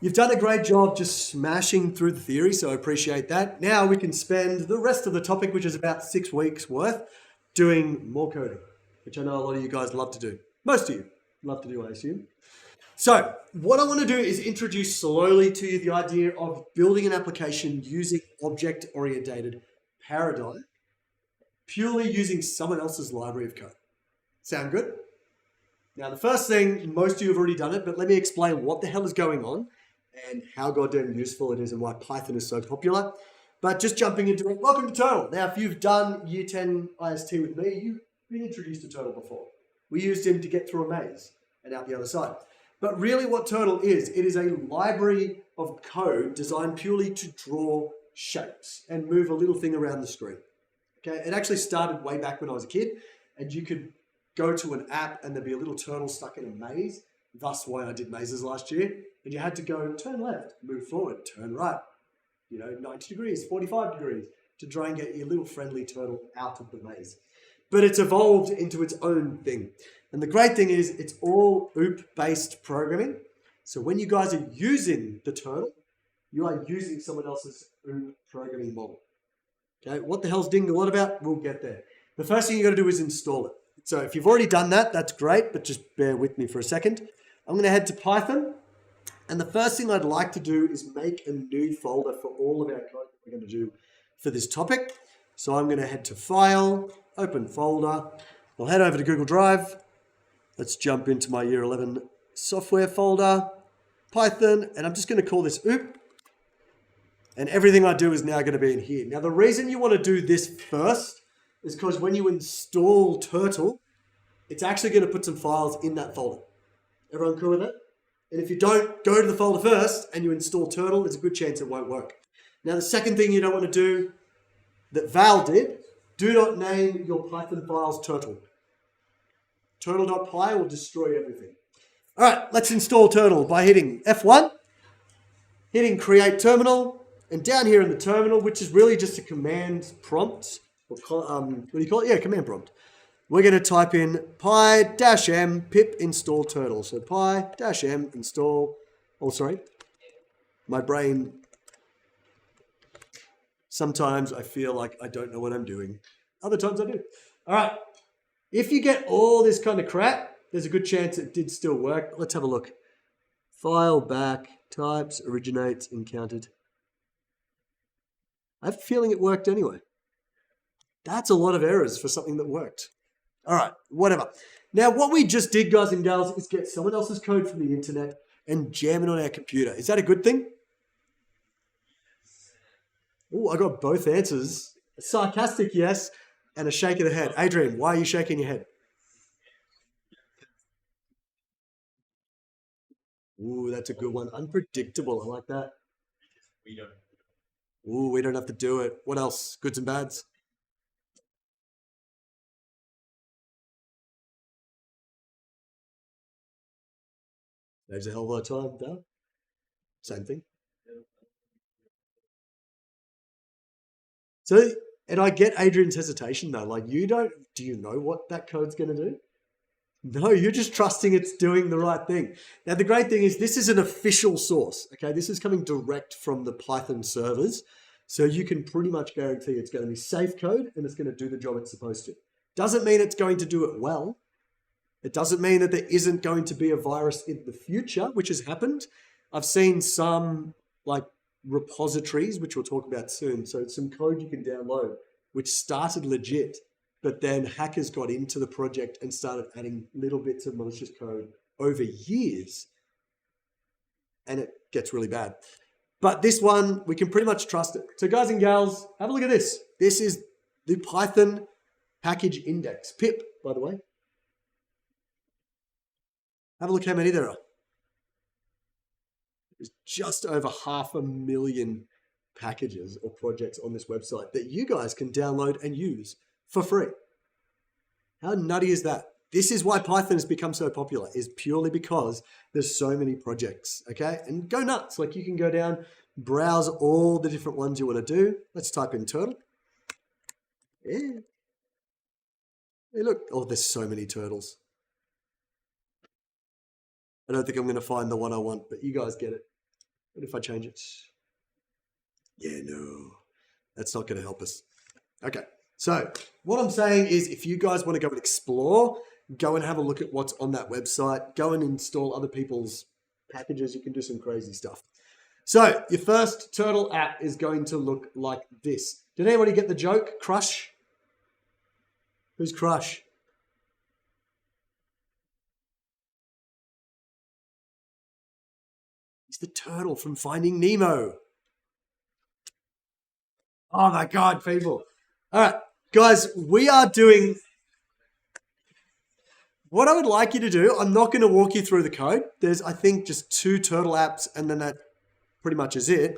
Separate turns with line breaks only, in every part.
You've done a great job just smashing through the theory, so I appreciate that. Now we can spend the rest of the topic, which is about 6 weeks worth, doing more coding, which I know a lot of you guys love to do. Most of you love to do, I assume. So what I want to do is introduce slowly to you the idea of building an application using object-oriented paradigm, purely using someone else's library of code. Sound good? Now, the first thing, most of you have already done it, but let me explain what the hell is going on and how goddamn useful it is and why Python is so popular. But just jumping into it, welcome to Turtle. Now, if you've done Year 10 IST with me, you've been introduced to Turtle before. We used him to get through a maze and out the other side. But really what Turtle is, it is a library of code designed purely to draw shapes and move a little thing around the screen. Okay, it actually started way back when I was a kid, and you could go to an app and there'd be a little turtle stuck in a maze. Thus why I did mazes last year. And you had to go turn left, move forward, turn right, 90 degrees, 45 degrees to try and get your little friendly turtle out of the maze. But it's evolved into its own thing. And the great thing is it's all OOP-based programming. So when you guys are using the turtle, you are using someone else's OOP programming model. Okay, what the hell's Dingalot about? We'll get there. The first thing you got to do is install it. So if you've already done that, that's great, but just bear with me for a second. I'm going to head to Python. And the first thing I'd like to do is make a new folder for all of our code that we're going to do for this topic. So I'm going to head to File, Open Folder. I'll head over to Google Drive. Let's jump into my Year 11 software folder, Python, and I'm just going to call this OOP. And everything I do is now going to be in here. Now, the reason you want to do this first is because when you install Turtle, it's actually going to put some files in that folder. Everyone cool with that? And if you don't go to the folder first and you install Turtle, there's a good chance it won't work. Now, the second thing you don't want to do that Val did, do not name your Python files Turtle. Turtle.py will destroy everything. All right, let's install Turtle by hitting F1, hitting Create Terminal, and down here in the terminal, which is really just a command prompt, or what do you call it? Yeah, command prompt. We're going to type in py-m pip install turtle. So py-m install, oh, sorry, my brain, sometimes I feel like I don't know what I'm doing. Other times I do. All right, if you get all this kind of crap, there's a good chance it did still work. Let's have a look. File back, types, originates, encountered. I have a feeling it worked anyway. That's a lot of errors for something that worked. All right, whatever. Now, what we just did, guys and gals, is get someone else's code from the internet and jam it on our computer. Is that a good thing? Oh, I got both answers. A sarcastic yes and a shake of the head. Adrian, why are you shaking your head? Ooh, that's a good one. Unpredictable. I like that. Ooh, we don't have to do it. What else? Goods and bads? Saves a hell of a lot of time, Dale. Same thing. So, and I get Adrian's hesitation though. Like, do you know what that code's going to do? No, you're just trusting it's doing the right thing. Now, the great thing is this is an official source. Okay, this is coming direct from the Python servers. So you can pretty much guarantee it's going to be safe code and it's going to do the job it's supposed to. Doesn't mean it's going to do it well. It doesn't mean that there isn't going to be a virus in the future, which has happened. I've seen some like repositories, which we'll talk about soon. So it's some code you can download, which started legit, but then hackers got into the project and started adding little bits of malicious code over years. And it gets really bad. But this one, we can pretty much trust it. So guys and gals, have a look at this. This is the Python package index, pip, by the way. Have a look how many there are. There's just over 500,000 packages or projects on this website that you guys can download and use for free. How nutty is that? This is why Python has become so popular, is purely because there's so many projects, okay? And go nuts. Like you can go down, browse all the different ones you want to do. Let's type in turtle. Yeah. Hey, look. Oh, there's so many turtles. I don't think I'm going to find the one I want, but you guys get it. What if I change it? Yeah, no, that's not going to help us. Okay, so what I'm saying is if you guys want to go and explore, go and have a look at what's on that website, go and install other people's packages. You can do some crazy stuff. So your first Turtle app is going to look like this. Did anybody get the joke? Crush? Who's Crush? He's the turtle from Finding Nemo. Oh my God, people. All right, guys, we are doing what I would like you to do. I'm not going to walk you through the code. There's, I think, just 2 turtle apps, and then that pretty much is it.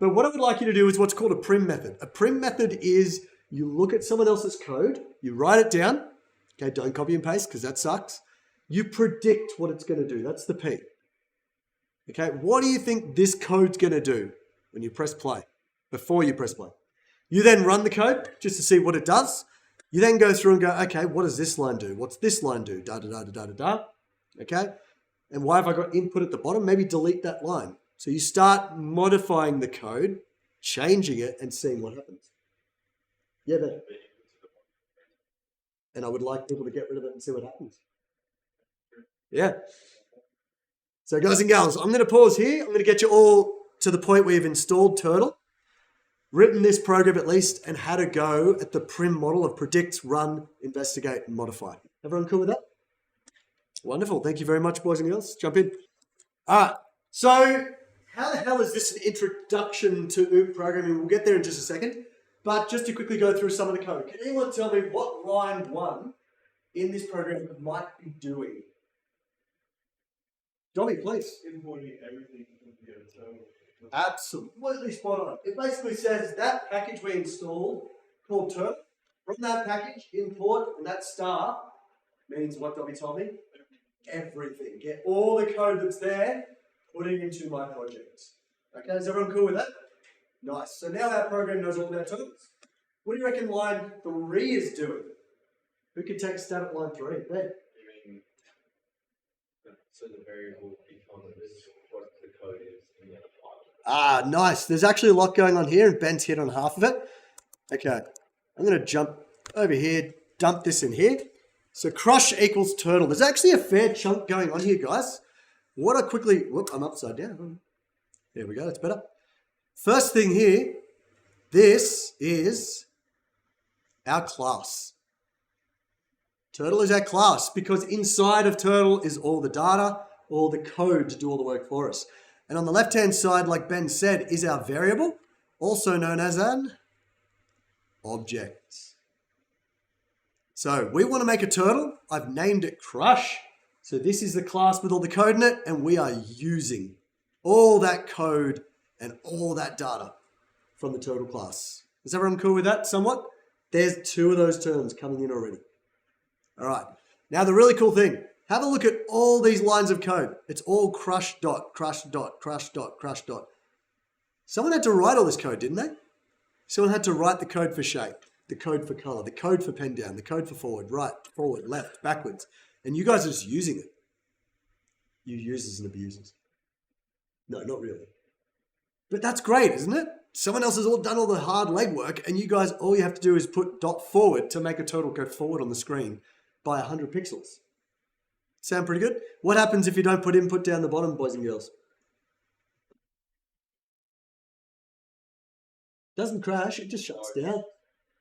But what I would like you to do is what's called a prim method. A prim method is you look at someone else's code, you write it down. Okay, don't copy and paste because that sucks. You predict what it's going to do. That's the P. Okay, what do you think this code's going to do when you press play, before you press play? You then run the code just to see what it does. You then go through and go, okay, what does this line do? What's this line do? Da, da, da, da, da, da, da. Okay, and why have I got input at the bottom? Maybe delete that line. So you start modifying the code, changing it, and seeing what happens. Yeah, Ben. And I would like people to get rid of it and see what happens. Yeah. So guys and gals, I'm going to pause here. I'm going to get you all to the point where you've installed Turtle, written this program at least, and had a go at the prim model of predict, run, investigate, and modify. Everyone cool with that? Wonderful. Thank you very much, boys and girls. Jump in. All right. So how the hell is this an introduction to OOP programming? We'll get there in just a second. But just to quickly go through some of the code. Can anyone tell me what line 1 in this program might be doing? Dobby, please.
Importing everything into the terminal.
Absolutely spot on. It basically says that package we installed called Turtle. From that package, import, and that star means what Dobby told me? Everything. Get all the code that's there, put it into my project. Okay, is everyone cool with that? Nice. So now our program knows all of our terms. What do you reckon line 3 is doing? Who can take a stab at line 3? Ben.
So the variable becomes what the code is in the other file.
Ah, nice. There's actually a lot going on here, and Ben's hit on half of it. Okay, I'm going to jump over here, dump this in here. So crush equals turtle. There's actually a fair chunk going on here, guys. What I quickly, whoop, I'm upside down. There we go, that's better. First thing here, this is our class. Turtle is our class because inside of Turtle is all the data, all the code to do all the work for us. And on the left-hand side, like Ben said, is our variable, also known as an object. So we want to make a turtle. I've named it Crush. So this is the class with all the code in it, and we are using all that code and all that data from the Turtle class. Is everyone cool with that somewhat? There's 2 of those terms coming in already. All right. Now the really cool thing, have a look at all these lines of code. It's all crush dot, crush dot, crush dot, crush dot. Someone had to write all this code, didn't they? Someone had to write the code for shape, the code for color, the code for pen down, the code for forward, right, forward, left, backwards. And you guys are just using it. You users and abusers. No, not really. But that's great, isn't it? Someone else has all done all the hard legwork, and you guys, all you have to do is put dot forward to make a turtle go forward on the screen by 100 pixels. Sound pretty good? What happens if you don't put input down the bottom, boys and girls? Doesn't crash, it just shuts down.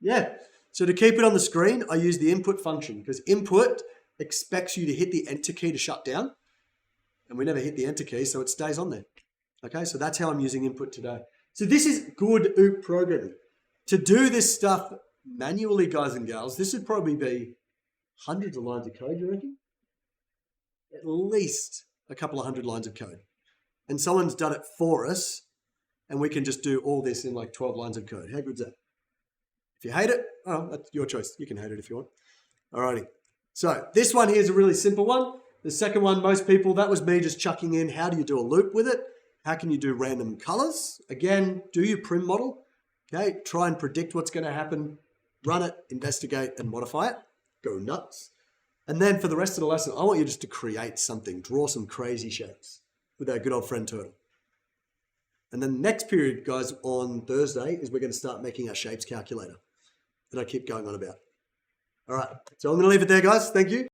Yeah. So to keep it on the screen, I use the input function because input expects you to hit the enter key to shut down. And we never hit the enter key, so it stays on there. Okay, so that's how I'm using input today. So this is good OOP programming. To do this stuff manually, guys and gals, this would probably be hundreds of lines of code, you reckon? At least a couple of 100 lines of code. And someone's done it for us, and we can just do all this in like 12 lines of code. How good's that? If you hate it, oh, that's your choice. You can hate it if you want. Alrighty. So this one here is a really simple one. The second one, most people, that was me just chucking in, how do you do a loop with it? How can you do random colors? Again, do your prim model. Okay, try and predict what's going to happen. Run it, investigate, and modify it. Go nuts. And then for the rest of the lesson, I want you just to create something. Draw some crazy shapes with our good old friend Turtle. And then the next period, guys, on Thursday is we're going to start making our shapes calculator that I keep going on about. All right, so I'm going to leave it there, guys. Thank you.